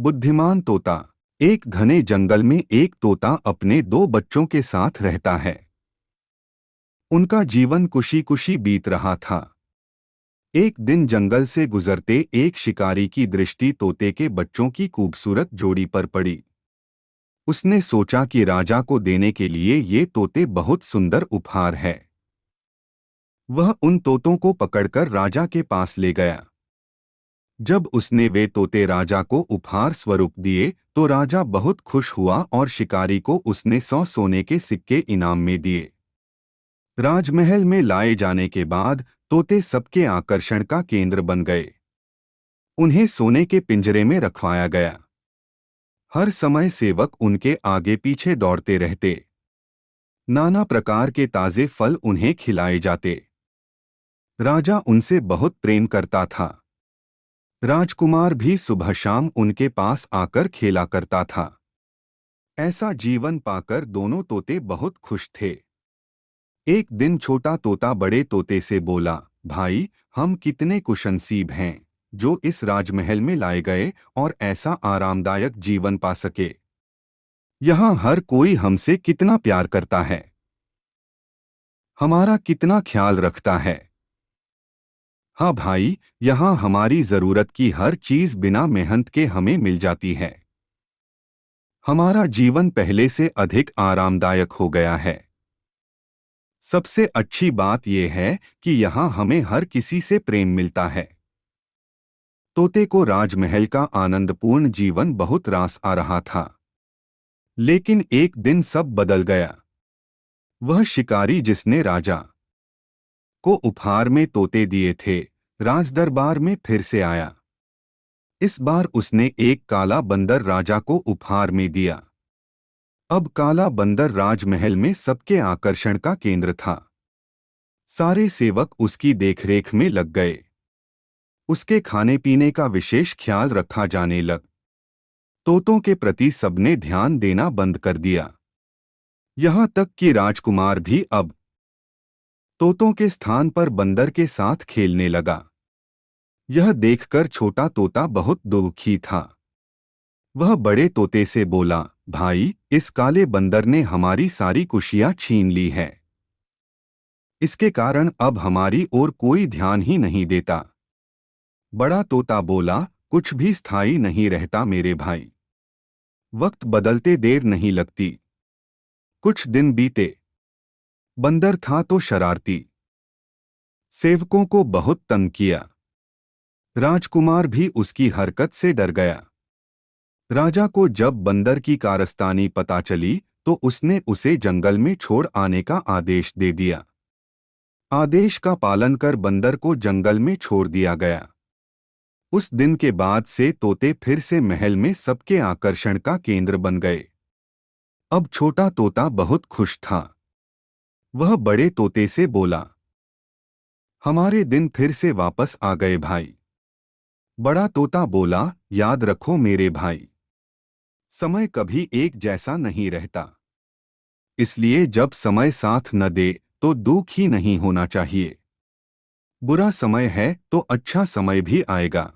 बुद्धिमान तोता। एक घने जंगल में एक तोता अपने दो बच्चों के साथ रहता है। उनका जीवन खुशी खुशी बीत रहा था। एक दिन जंगल से गुजरते एक शिकारी की दृष्टि तोते के बच्चों की खूबसूरत जोड़ी पर पड़ी। उसने सोचा कि राजा को देने के लिए ये तोते बहुत सुंदर उपहार है। वह उन तोतों को पकड़कर राजा के पास ले गया। जब उसने वे तोते राजा को उपहार स्वरूप दिए तो राजा बहुत खुश हुआ और शिकारी को उसने 100 सोने के सिक्के इनाम में दिए। राजमहल में लाए जाने के बाद तोते सबके आकर्षण का केंद्र बन गए। उन्हें सोने के पिंजरे में रखवाया गया। हर समय सेवक उनके आगे पीछे दौड़ते रहते। नाना प्रकार के ताजे फल उन्हें खिलाए जाते। राजा उनसे बहुत प्रेम करता था। राजकुमार भी सुबह शाम उनके पास आकर खेला करता था। ऐसा जीवन पाकर दोनों तोते बहुत खुश थे। एक दिन छोटा तोता बड़े तोते से बोला, भाई, हम कितने खुशनसीब हैं जो इस राजमहल में लाए गए और ऐसा आरामदायक जीवन पा सके। यहाँ हर कोई हमसे कितना प्यार करता है, हमारा कितना ख्याल रखता है। हाँ भाई, यहाँ हमारी जरूरत की हर चीज बिना मेहनत के हमें मिल जाती है। हमारा जीवन पहले से अधिक आरामदायक हो गया है। सबसे अच्छी बात यह है कि यहाँ हमें हर किसी से प्रेम मिलता है। तोते को राजमहल का आनंदपूर्ण जीवन बहुत रास आ रहा था। लेकिन एक दिन सब बदल गया। वह शिकारी जिसने राजा को उपहार में तोते दिए थे, राजदरबार में फिर से आया। इस बार उसने एक काला बंदर राजा को उपहार में दिया। अब काला बंदर राजमहल में सबके आकर्षण का केंद्र था। सारे सेवक उसकी देखरेख में लग गए। उसके खाने पीने का विशेष ख्याल रखा जाने लग। तोतों के प्रति सबने ध्यान देना बंद कर दिया। यहाँ तक कि राजकुमार भी अब तोतों के स्थान पर बंदर के साथ खेलने लगा। यह देखकर छोटा तोता बहुत दुखी था। वह बड़े तोते से बोला, भाई, इस काले बंदर ने हमारी सारी खुशियां छीन ली है। इसके कारण अब हमारी ओर कोई ध्यान ही नहीं देता। बड़ा तोता बोला, कुछ भी स्थायी नहीं रहता मेरे भाई। वक्त बदलते देर नहीं लगती। कुछ दिन बीते। बंदर था तो शरारती। सेवकों को बहुत तंग किया। राजकुमार भी उसकी हरकत से डर गया। राजा को जब बंदर की कारस्तानी पता चली तो उसने उसे जंगल में छोड़ आने का आदेश दे दिया। आदेश का पालन कर बंदर को जंगल में छोड़ दिया गया। उस दिन के बाद से तोते फिर से महल में सबके आकर्षण का केंद्र बन गए। अब छोटा तोता बहुत खुश था। वह बड़े तोते से बोला, हमारे दिन फिर से वापस आ गए भाई। बड़ा तोता बोला, याद रखो मेरे भाई, समय कभी एक जैसा नहीं रहता। इसलिए जब समय साथ न दे तो दुख ही नहीं होना चाहिए। बुरा समय है तो अच्छा समय भी आएगा।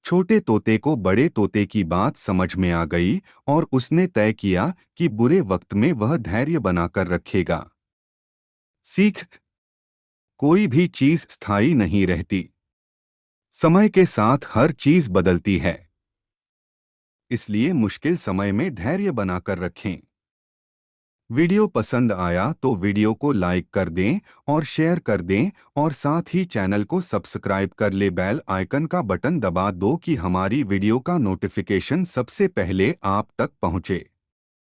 छोटे तोते को बड़े तोते की बात समझ में आ गई और उसने तय किया कि बुरे वक्त में वह धैर्य बनाकर रखेगा। सीख, कोई भी चीज स्थायी नहीं रहती। समय के साथ हर चीज बदलती है। इसलिए मुश्किल समय में धैर्य बनाकर रखें। वीडियो पसंद आया तो वीडियो को लाइक कर दें और शेयर कर दें और साथ ही चैनल को सब्सक्राइब कर ले। बेल आइकन का बटन दबा दो कि हमारी वीडियो का नोटिफिकेशन सबसे पहले आप तक पहुंचे।